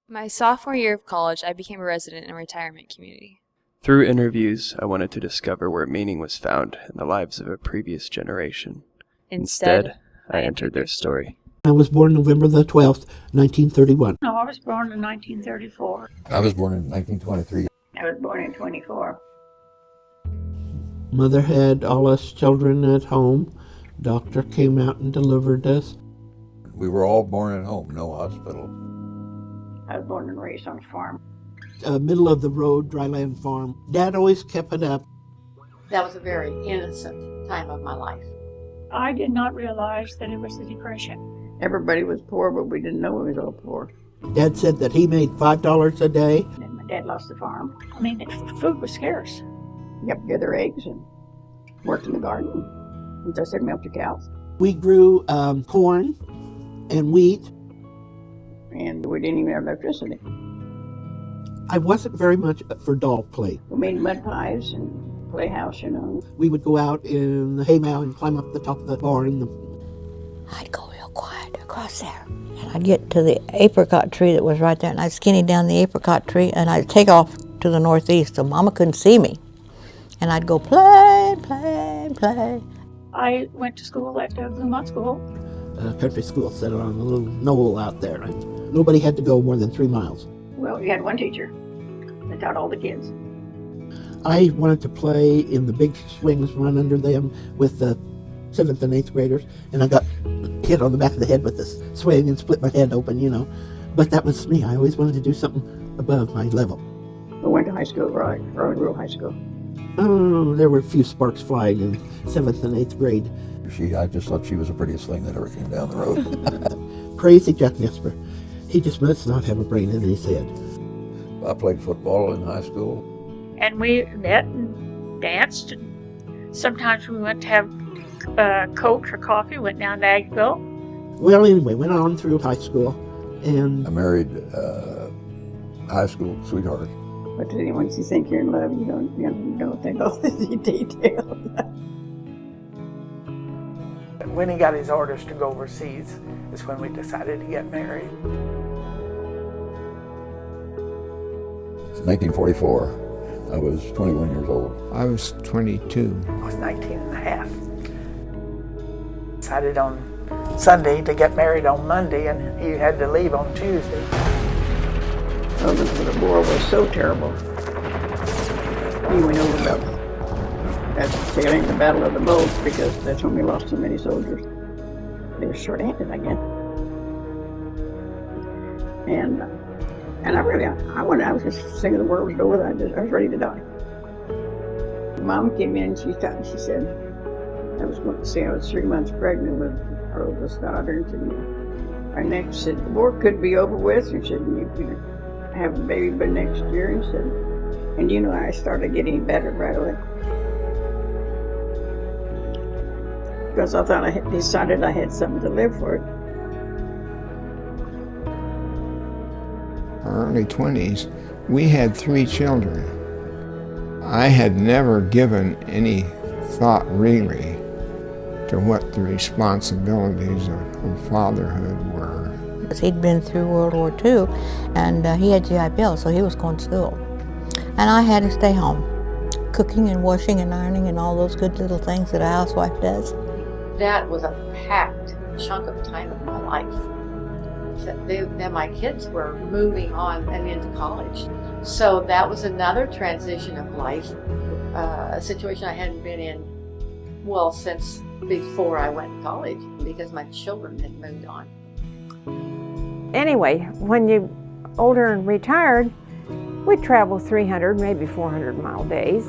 My sophomore year of college, I became a resident in a retirement community. Through interviews, I wanted to discover where meaning was found in the lives of a previous generation. Instead, I entered their story. I was born November the 12th, 1931. No, I was born in 1934. I was born in 1923. I was born in 24. Mother had all us children at home. Doctor came out and delivered us. We were all born at home, no hospital. I was born and raised on a farm. Middle of the road, dryland farm. Dad always kept it up. That was a very innocent time of my life. I did not realize that it was the Depression. Everybody was poor, but we didn't know we was all poor. Dad said that he made $5 a day. And then my dad lost the farm. I mean, food was scarce. You have to gather eggs and worked in the garden. And just milk the cows. We grew corn and wheat. And we didn't even have electricity. I wasn't very much for doll play. We made mud pies and playhouse, you know. We would go out in the haymow and climb up the top of the barn. I'd go real quiet across there. And I'd get to the apricot tree that was right there, and I'd skinny down the apricot tree, and I'd take off to the northeast so Mama couldn't see me. And I'd go play, play, play. I went to school at Vermont School. Country school set on a little knoll out there. Nobody had to go more than 3 miles. Well, we had one teacher that taught all the kids. I wanted to play in the big swings, run under them with the 7th and 8th graders, and I got hit on the back of the head with this swing and split my head open, you know. But that was me. I always wanted to do something above my level. We went to high school, right? Road Rural High School. Oh, there were a few sparks flying in 7th and 8th grade. I just thought she was the prettiest thing that ever came down the road. Crazy Jack Nesper. He just must not have a brain in his head. I played football in high school. And we met and danced. And sometimes we went to have Coke or coffee, went down to Agville. Well, anyway, went on through high school, and I married a high school sweetheart. But once you think you're in love, you don't think all the details. When he got his orders to go overseas is when we decided to get married. It's 1944. I was 21 years old. I was 22. I was 19 and a half. Decided on Sunday to get married on Monday, and he had to leave on Tuesday. Oh, the war was so terrible. We know about that's sailing the Battle of the Bulge, because that's when we lost so many soldiers. They were short-handed, I guess. And I was just thinking the war was over. I was ready to die. Mom came in and she said, I was going to say I was 3 months pregnant with our oldest daughter. And our next said, the war could be over with. And she said, you could have a baby by next year. And said, and you know, I started getting better right away. Because I thought I had decided I had something to live for. Our early 20s, we had 3 children. I had never given any thought really to what the responsibilities of fatherhood were. He'd been through World War II, and he had GI Bill, so he was going to school. And I had to stay home, cooking and washing and ironing and all those good little things that a housewife does. That was a packed chunk of time of my life. Then my kids were moving on and into college. So that was another transition of life, a situation I hadn't been in, well, since before I went to college, because my children had moved on. Anyway, when you're older and retired, we travel 300, maybe 400-mile days.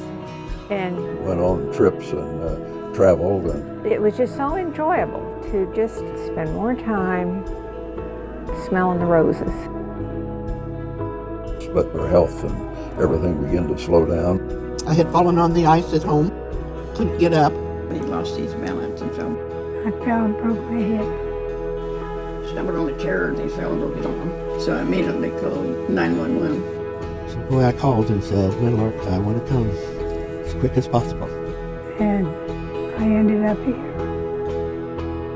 And went on trips and traveled. And it was just so enjoyable to just spend more time smelling the roses. But our health and everything began to slow down. I had fallen on the ice at home, couldn't get up. He lost his balance and fell. I fell and broke my hip. Stumbled on a chair and he fell and broke his arm. So I immediately called 911. So boy, I called and said, well, Lord, I want to come as quick as possible. And I ended up here.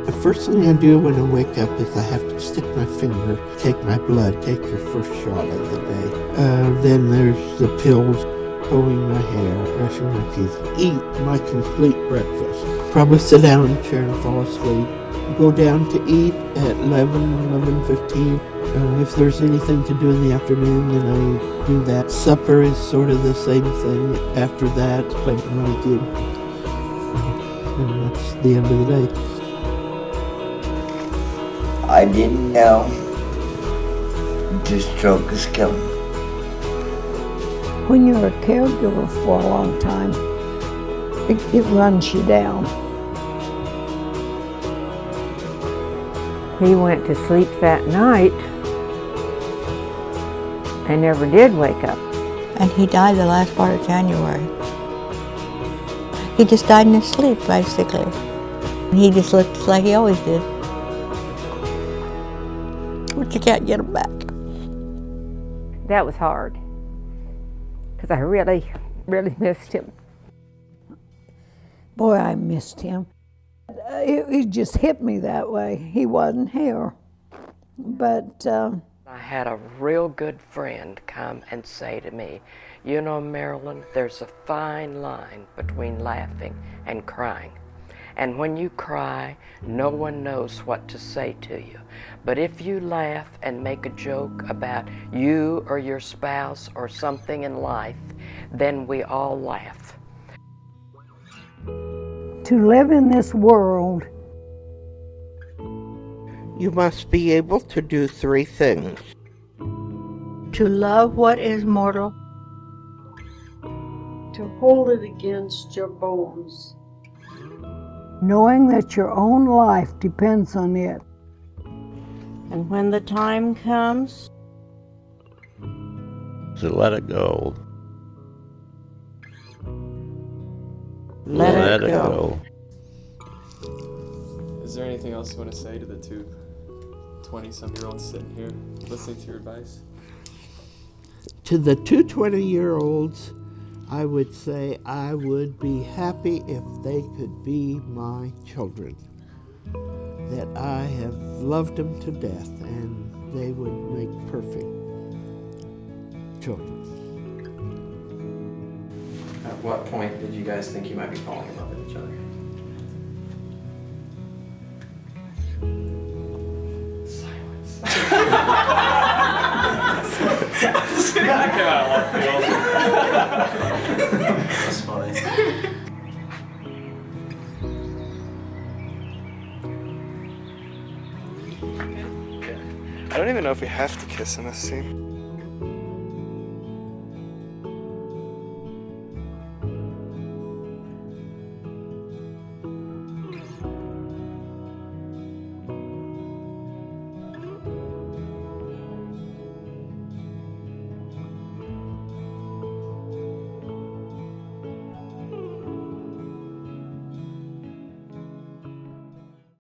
The first thing I do when I wake up is I have to stick my finger, take my blood, take your first shot of the day. Then there's the pills, combing my hair, brushing my teeth, eat my complete breakfast. Probably sit down in a chair and fall asleep. Go down to eat at 11:15. If there's anything to do in the afternoon, then I do that. Supper is sort of the same thing. After that, play my game. And that's the end of the day. I didn't know this stroke is killing. When you're a caregiver for a long time, it runs you down. He went to sleep that night and never did wake up. And he died the last part of January. He just died in his sleep, basically. He just looked like he always did. But you can't get him back. That was hard, because I really, really missed him. Boy, I missed him. It just hit me that way. He wasn't here. But I had a real good friend come and say to me, you know, Marilyn, there's a fine line between laughing and crying. And when you cry, no one knows what to say to you. But if you laugh and make a joke about you or your spouse or something in life, then we all laugh. to live in this world, you must be able to do three things. To love what is mortal, to hold it against your bones, knowing that your own life depends on it. and when the time comes, to let it go. let it go. Is there anything else you want to say to the two 20-some-year-olds sitting here listening to your advice? To the two 20-year-olds, I would say I would be happy if they could be my children. That I have loved them to death and they would make perfect children. At what point did you guys think you might be falling in love with each other? Silence. That came out of left field. That's funny. I don't even know if we have to kiss in this scene.